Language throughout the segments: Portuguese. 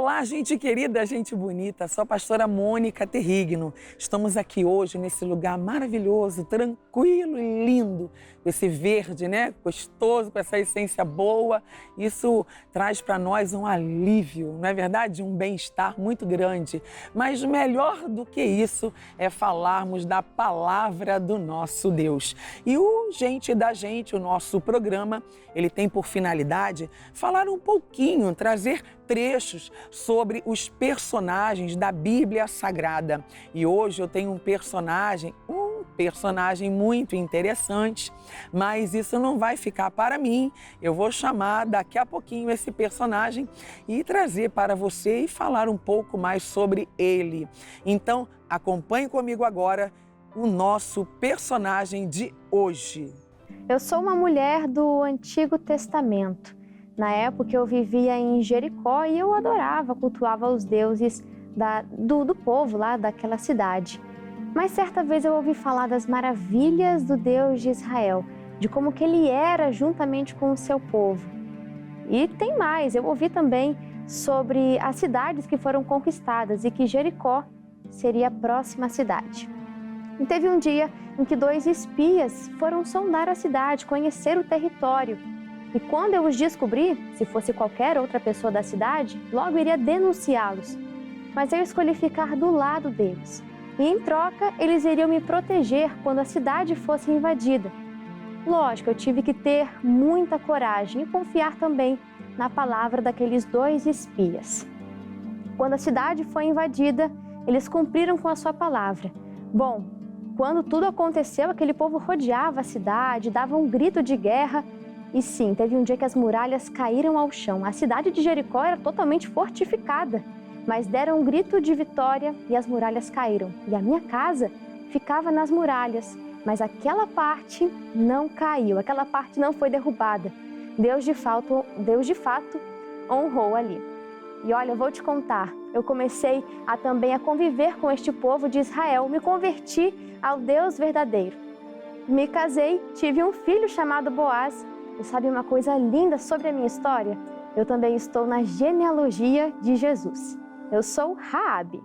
Olá, gente querida, gente bonita, sou a pastora Mônica Terrigno. Estamos aqui hoje nesse lugar maravilhoso, tranquilo e lindo, com esse verde, né? Gostoso, com essa essência boa. Isso traz para nós um alívio, não é verdade? Um bem-estar muito grande. Mas melhor do que isso é falarmos da palavra do nosso Deus. E o Gente da Gente, o nosso programa, ele tem por finalidade falar um pouquinho, trazer trechos sobre os personagens da Bíblia Sagrada. E hoje eu tenho um personagem muito interessante, mas isso não vai ficar para mim. Eu vou chamar daqui a pouquinho esse personagem e trazer para você e falar um pouco mais sobre ele. Então, acompanhe comigo agora o nosso personagem de hoje. Eu sou uma mulher do Antigo Testamento. Na época eu vivia em Jericó e eu adorava, cultuava os deuses do povo lá daquela cidade. Mas certa vez eu ouvi falar das maravilhas do Deus de Israel, de como que ele era juntamente com o seu povo. E tem mais, eu ouvi também sobre as cidades que foram conquistadas e que Jericó seria a próxima cidade. E teve um dia em que 2 espias foram sondar a cidade, conhecer o território. E quando eu os descobri, se fosse qualquer outra pessoa da cidade, logo iria denunciá-los. Mas eu escolhi ficar do lado deles. E em troca, eles iriam me proteger quando a cidade fosse invadida. Lógico, eu tive que ter muita coragem e confiar também na palavra daqueles 2 espias. Quando a cidade foi invadida, eles cumpriram com a sua palavra. Bom, quando tudo aconteceu, aquele povo rodeava a cidade, dava um grito de guerra. E sim, teve um dia que as muralhas caíram ao chão. A cidade de Jericó era totalmente fortificada, mas deram um grito de vitória e as muralhas caíram. E a minha casa ficava nas muralhas, mas aquela parte não caiu, aquela parte não foi derrubada. Deus de fato honrou ali. E olha, eu vou te contar, eu comecei também a conviver com este povo de Israel, me converti ao Deus verdadeiro. Me casei, tive um filho chamado Boaz. E sabe uma coisa linda sobre a minha história? Eu também estou na genealogia de Jesus. Eu sou Raabe.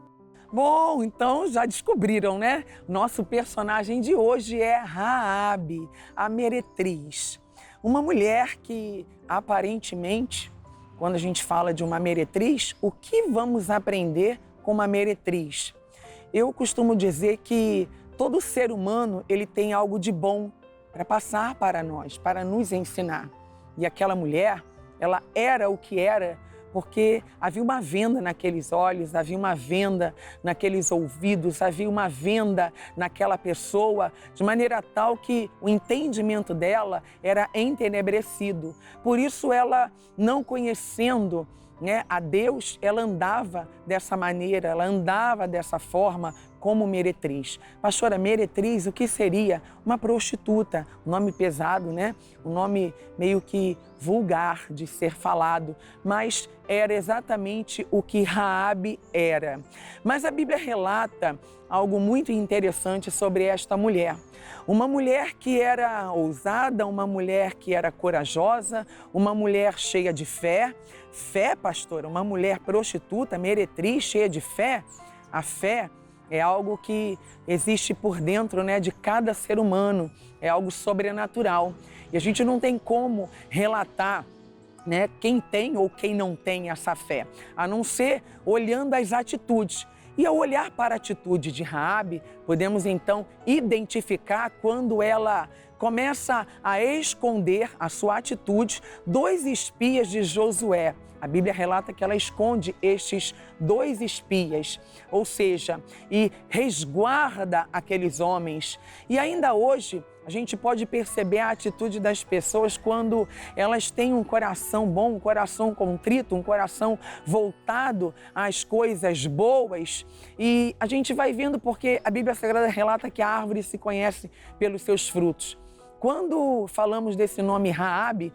Bom, então já descobriram, né? Nosso personagem de hoje é Raabe, a meretriz. Uma mulher que, aparentemente, quando a gente fala de uma meretriz, o que vamos aprender com uma meretriz? Eu costumo dizer que todo ser humano ele tem algo de bom para passar para nós, para nos ensinar. E aquela mulher, ela era o que era porque havia uma venda naqueles olhos, havia uma venda naqueles ouvidos, havia uma venda naquela pessoa, de maneira tal que o entendimento dela era entenebrecido. Por isso ela, não conhecendo a Deus, ela andava dessa maneira, ela andava dessa forma como meretriz. Pastora, meretriz, o que seria? Uma prostituta, um nome pesado, né? Um nome meio que vulgar de ser falado, mas era exatamente o que Raabe era. Mas a Bíblia relata algo muito interessante sobre esta mulher. Uma mulher que era ousada, uma mulher que era corajosa, uma mulher cheia de fé. Fé, pastora, uma mulher prostituta, meretriz, cheia de fé. A fé é algo que existe por dentro, de cada ser humano, é algo sobrenatural. E a gente não tem como relatar, quem tem ou quem não tem essa fé, a não ser olhando as atitudes. E ao olhar para a atitude de Raabe, podemos então identificar quando ela começa a esconder a sua atitude 2 espias de Josué. A Bíblia relata que ela esconde estes 2 espias, ou seja, e resguarda aqueles homens. E ainda hoje, a gente pode perceber a atitude das pessoas quando elas têm um coração bom, um coração contrito, um coração voltado às coisas boas. E a gente vai vendo porque a Bíblia Sagrada relata que a árvore se conhece pelos seus frutos. Quando falamos desse nome Raabe,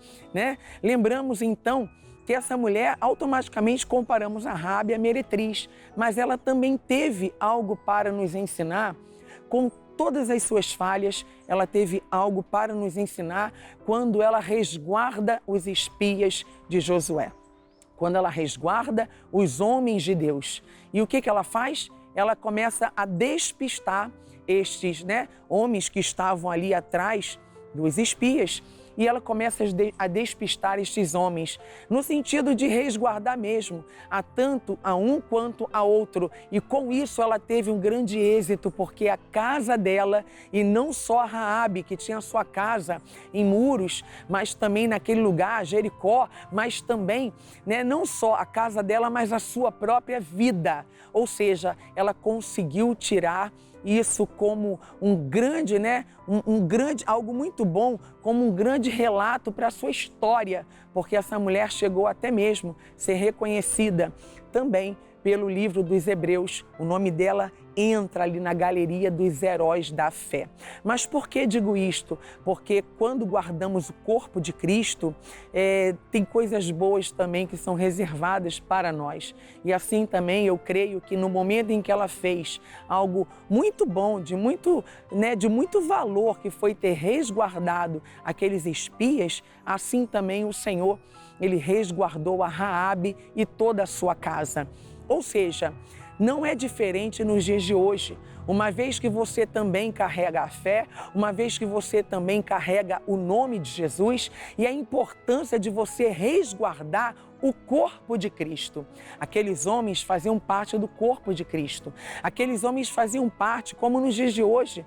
lembramos então que essa mulher, automaticamente comparamos a Raabe à meretriz, mas ela também teve algo para nos ensinar. Com todas as suas falhas, ela teve algo para nos ensinar quando ela resguarda os espias de Josué. quando ela resguarda os homens de Deus. E o que ela faz? Ela começa a despistar estes, homens que estavam ali atrás dos espias. E ela começa a despistar estes homens, no sentido de resguardar mesmo, a tanto a um quanto a outro. E com isso ela teve um grande êxito, porque a casa dela, e não só a Raabe, que tinha sua casa em muros, mas também naquele lugar, Jericó, mas também, não só a casa dela, mas a sua própria vida. Ou seja, ela conseguiu tirar isso como um grande, algo muito bom, como um grande relato para a sua história, porque essa mulher chegou até mesmo a ser reconhecida também pelo livro dos Hebreus. O nome dela entra ali na galeria dos heróis da fé. Mas por que digo isto? Porque quando guardamos o corpo de Cristo, tem coisas boas também que são reservadas para nós. E assim também eu creio que no momento em que ela fez algo muito bom, de muito valor, que foi ter resguardado aqueles espias, assim também o Senhor, Ele resguardou a Raabe e toda a sua casa. Ou seja, não é diferente nos dias de hoje. Uma vez que você também carrega a fé, uma vez que você também carrega o nome de Jesus e a importância de você resguardar o corpo de Cristo. Aqueles homens faziam parte do corpo de Cristo. Aqueles homens faziam parte, como nos dias de hoje,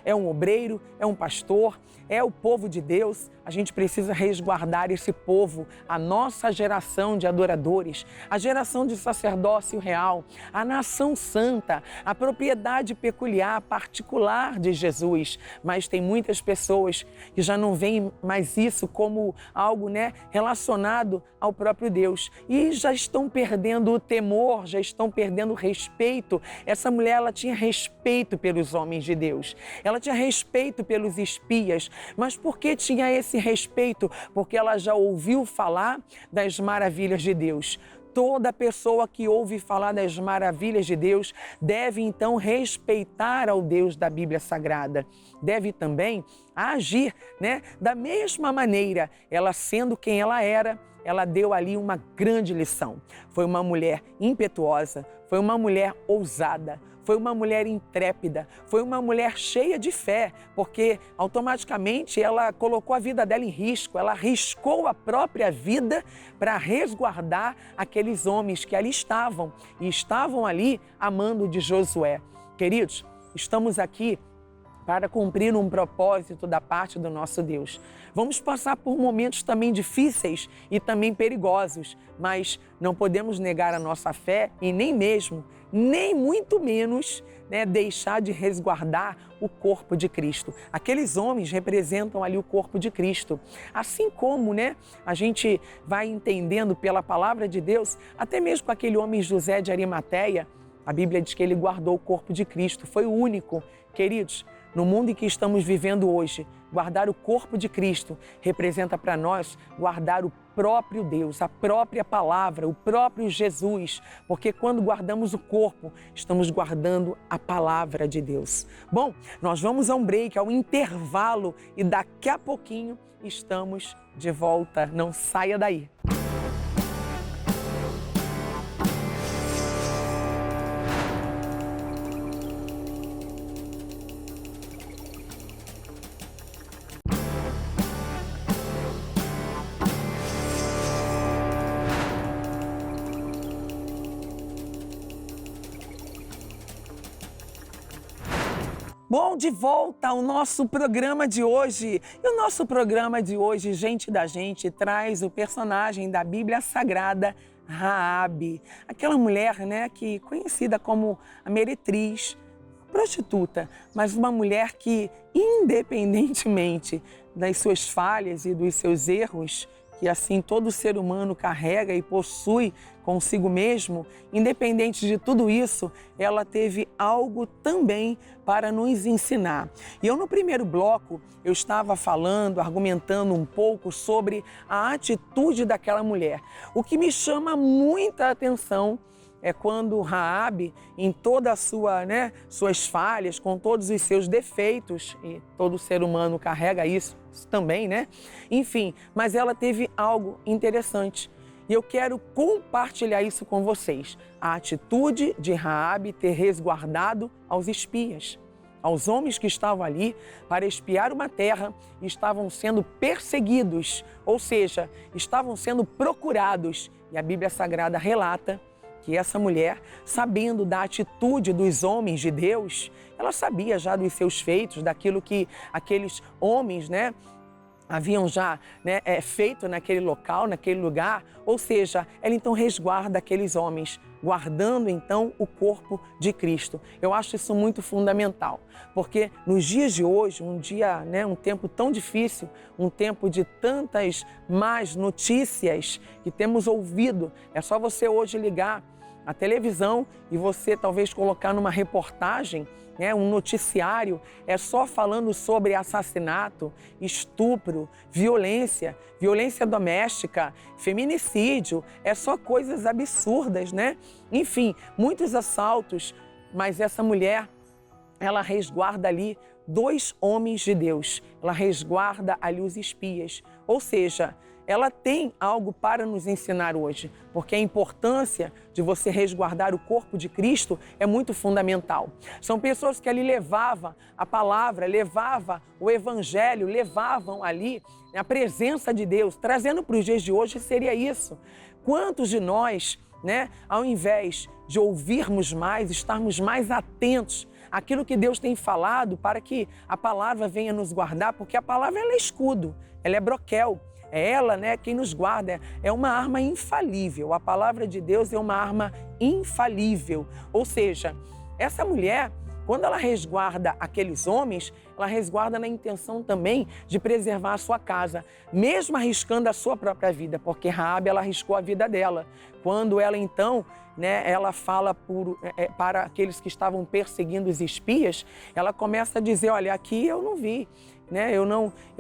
É um obreiro, é um pastor, é o povo de Deus. A gente precisa resguardar esse povo, a nossa geração de adoradores, a geração de sacerdócio real, a nação santa, a propriedade peculiar, particular de Jesus. Mas tem muitas pessoas que já não veem mais isso como algo, relacionado ao próprio Deus. E já estão perdendo o temor, já estão perdendo o respeito. Essa mulher, ela tinha respeito pelos homens de Deus. Ela tinha respeito pelos espias. Mas por que tinha esse respeito? Porque ela já ouviu falar das maravilhas de Deus. Toda pessoa que ouve falar das maravilhas de Deus deve então respeitar ao Deus da Bíblia Sagrada. Deve também agir, da mesma maneira. Ela sendo quem ela era, ela deu ali uma grande lição. Foi uma mulher impetuosa, foi uma mulher ousada, foi uma mulher intrépida, foi uma mulher cheia de fé, porque automaticamente ela colocou a vida dela em risco, ela arriscou a própria vida para resguardar aqueles homens que ali estavam e estavam ali a mando de Josué. Queridos, estamos aqui para cumprir um propósito da parte do nosso Deus. Vamos passar por momentos também difíceis e também perigosos, mas não podemos negar a nossa fé e nem muito menos, deixar de resguardar o corpo de Cristo. Aqueles homens representam ali o corpo de Cristo. Assim como, a gente vai entendendo pela palavra de Deus, até mesmo com aquele homem José de Arimateia, a Bíblia diz que ele guardou o corpo de Cristo, foi o único. Queridos, no mundo em que estamos vivendo hoje, guardar o corpo de Cristo representa para nós guardar o próprio Deus, a própria palavra, o próprio Jesus, porque quando guardamos o corpo, estamos guardando a palavra de Deus. Bom, nós vamos a um break, ao intervalo, e daqui a pouquinho estamos de volta. Não saia daí. Bom, de volta ao nosso programa de hoje. E o nosso programa de hoje, Gente da Gente, traz o personagem da Bíblia Sagrada, Raabe. Aquela mulher, que conhecida como a meretriz, prostituta, mas uma mulher que, independentemente das suas falhas e dos seus erros, que assim todo ser humano carrega e possui consigo mesmo, independente de tudo isso, ela teve algo também para nos ensinar. E eu no primeiro bloco, eu estava falando, argumentando um pouco sobre a atitude daquela mulher. O que me chama muita atenção é quando Raabe, em toda a suas falhas, com todos os seus defeitos, e todo ser humano carrega isso também, Enfim, mas ela teve algo interessante. E eu quero compartilhar isso com vocês. A atitude de Raabe ter resguardado aos espias, aos homens que estavam ali para espiar uma terra e estavam sendo perseguidos, ou seja, estavam sendo procurados. E a Bíblia Sagrada relata que essa mulher, sabendo da atitude dos homens de Deus, ela sabia já dos seus feitos, daquilo que aqueles homens, haviam já feito naquele local, naquele lugar, ou seja, ela então resguarda aqueles homens, guardando então o corpo de Cristo. Eu acho isso muito fundamental, porque nos dias de hoje, um tempo tão difícil, um tempo de tantas más notícias que temos ouvido, é só você hoje ligar a televisão e você talvez colocar numa reportagem, um noticiário, é só falando sobre assassinato, estupro, violência doméstica, feminicídio, é só coisas absurdas, Enfim, muitos assaltos, mas essa mulher, ela resguarda ali 2 homens de Deus, ela resguarda ali os espias, ou seja, ela tem algo para nos ensinar hoje, porque a importância de você resguardar o corpo de Cristo é muito fundamental. São pessoas que ali levavam a palavra, levavam o evangelho, levavam ali a presença de Deus, trazendo para os dias de hoje seria isso. Quantos de nós, ao invés de ouvirmos mais, estarmos mais atentos àquilo que Deus tem falado para que a palavra venha nos guardar, porque a palavra ela é escudo, ela é broquel. É ela, quem nos guarda, é uma arma infalível. A palavra de Deus é uma arma infalível. Ou seja, essa mulher, quando ela resguarda aqueles homens, ela resguarda na intenção também de preservar a sua casa, mesmo arriscando a sua própria vida, porque Raabe, ela arriscou a vida dela. Quando ela então, ela fala para aqueles que estavam perseguindo os espias, ela começa a dizer, olha, aqui eu não vi. Eu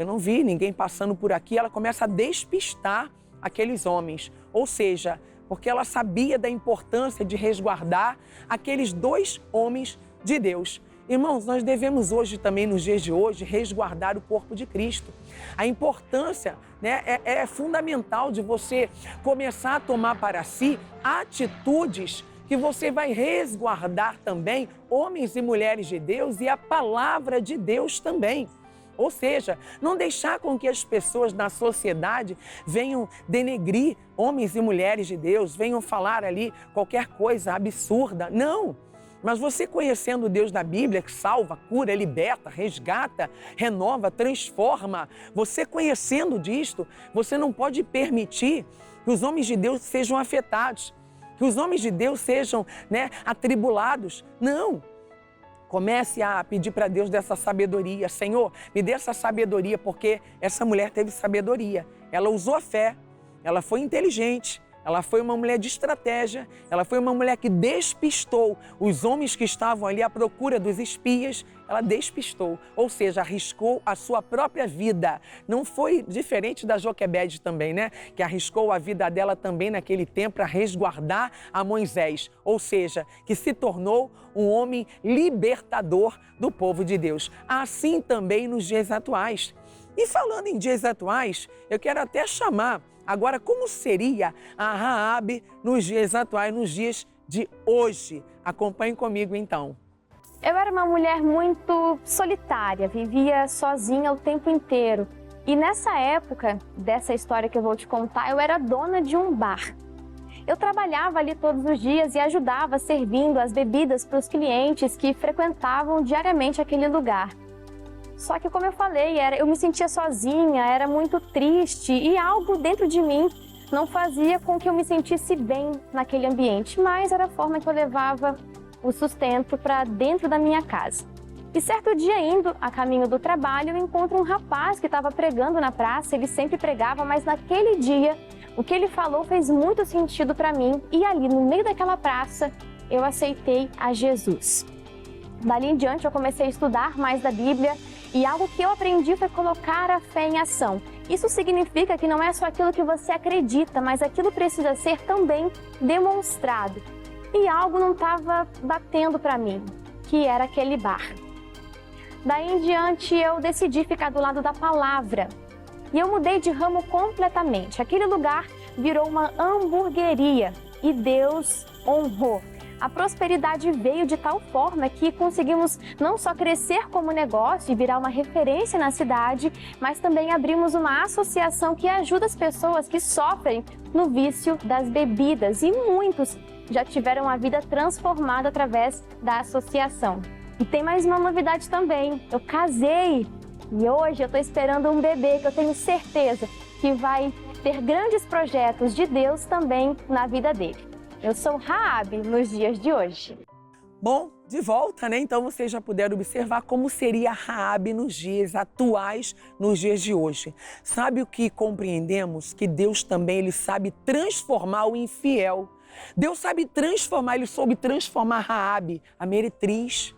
não vi ninguém passando por aqui. Ela começa a despistar aqueles homens, ou seja, porque ela sabia da importância de resguardar aqueles 2 homens de Deus. Irmãos, nós devemos hoje também, nos dias de hoje, resguardar o corpo de Cristo. A importância é fundamental de você começar a tomar para si atitudes que você vai resguardar também homens e mulheres de Deus e a palavra de Deus também. Ou seja, não deixar com que as pessoas na sociedade venham denegrir homens e mulheres de Deus, venham falar ali qualquer coisa absurda. Não! Mas você conhecendo o Deus da Bíblia, que salva, cura, liberta, resgata, renova, transforma, você conhecendo disto, você não pode permitir que os homens de Deus sejam afetados, que os homens de Deus sejam atribulados. Não! Comece a pedir para Deus dessa sabedoria. Senhor, me dê essa sabedoria, porque essa mulher teve sabedoria. Ela usou a fé, ela foi inteligente, ela foi uma mulher de estratégia, ela foi uma mulher que despistou os homens que estavam ali à procura dos espias, ela despistou, ou seja, arriscou a sua própria vida. Não foi diferente da Joquebede também, que arriscou a vida dela também naquele tempo para resguardar a Moisés, ou seja, que se tornou um homem libertador do povo de Deus. Assim também nos dias atuais. E falando em dias atuais, eu quero até chamar agora como seria a Raabe nos dias atuais, nos dias de hoje. Acompanhe comigo então. Eu era uma mulher muito solitária, vivia sozinha o tempo inteiro. E nessa época, dessa história que eu vou te contar, eu era dona de um bar. Eu trabalhava ali todos os dias e ajudava servindo as bebidas para os clientes que frequentavam diariamente aquele lugar. Só que, como eu falei, eu me sentia sozinha, era muito triste e algo dentro de mim não fazia com que eu me sentisse bem naquele ambiente, mas era a forma que eu levava o sustento para dentro da minha casa. E certo dia, indo a caminho do trabalho, eu encontro um rapaz que estava pregando na praça. Ele sempre pregava, mas naquele dia o que ele falou fez muito sentido para mim e ali no meio daquela praça eu aceitei a Jesus. Dali em diante eu comecei a estudar mais da Bíblia e algo que eu aprendi foi colocar a fé em ação. Isso significa que não é só aquilo que você acredita, mas aquilo precisa ser também demonstrado. E algo não estava batendo para mim, que era aquele bar. Daí em diante eu decidi ficar do lado da palavra. E eu mudei de ramo completamente. Aquele lugar virou uma hamburgueria e Deus honrou. A prosperidade veio de tal forma que conseguimos não só crescer como negócio e virar uma referência na cidade, mas também abrimos uma associação que ajuda as pessoas que sofrem no vício das bebidas e muitos já tiveram a vida transformada através da associação. E tem mais uma novidade também, eu casei e hoje eu estou esperando um bebê que eu tenho certeza que vai ter grandes projetos de Deus também na vida dele. Eu sou Raabe nos dias de hoje. Bom, de volta, né? Então vocês já puderam observar como seria Raabe nos dias atuais, nos dias de hoje. Sabe o que compreendemos? Que Deus também ele sabe transformar o infiel. Deus sabe transformar, ele soube transformar Raabe, a meretriz,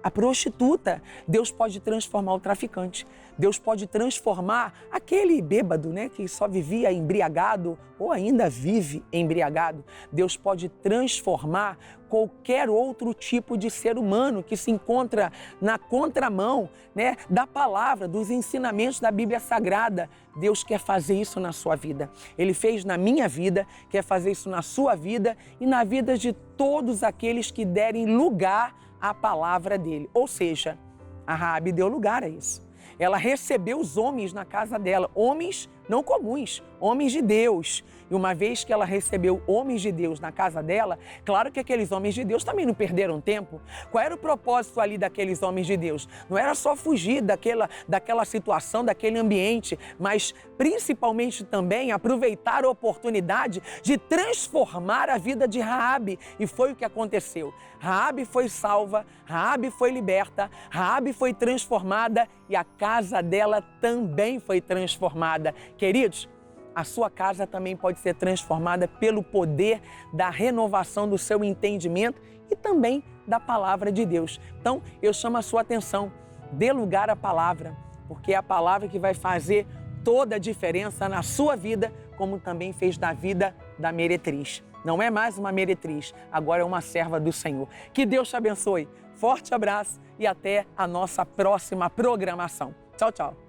a prostituta. Deus pode transformar o traficante. Deus pode transformar aquele bêbado, né, que só vivia embriagado ou ainda vive embriagado. Deus pode transformar qualquer outro tipo de ser humano que se encontra na contramão, né, da palavra, dos ensinamentos da Bíblia Sagrada. Deus quer fazer isso na sua vida. Ele fez na minha vida, quer fazer isso na sua vida e na vida de todos aqueles que derem lugar à palavra dele. Ou seja, a Raabe deu lugar a isso. Ela recebeu os homens na casa dela, homens não comuns, homens de Deus. E uma vez que ela recebeu homens de Deus na casa dela, claro que aqueles homens de Deus também não perderam tempo. Qual era o propósito ali daqueles homens de Deus? Não era só fugir daquela situação, daquele ambiente, mas principalmente também aproveitar a oportunidade de transformar a vida de Raabe. E foi o que aconteceu. Raabe foi salva, Raabe foi liberta, Raabe foi transformada e a casa dela também foi transformada. Queridos, a sua casa também pode ser transformada pelo poder da renovação do seu entendimento e também da palavra de Deus. Então, eu chamo a sua atenção, dê lugar à palavra, porque é a palavra que vai fazer toda a diferença na sua vida, como também fez na vida da meretriz. Não é mais uma meretriz, agora é uma serva do Senhor. Que Deus te abençoe. Forte abraço e até a nossa próxima programação. Tchau, tchau.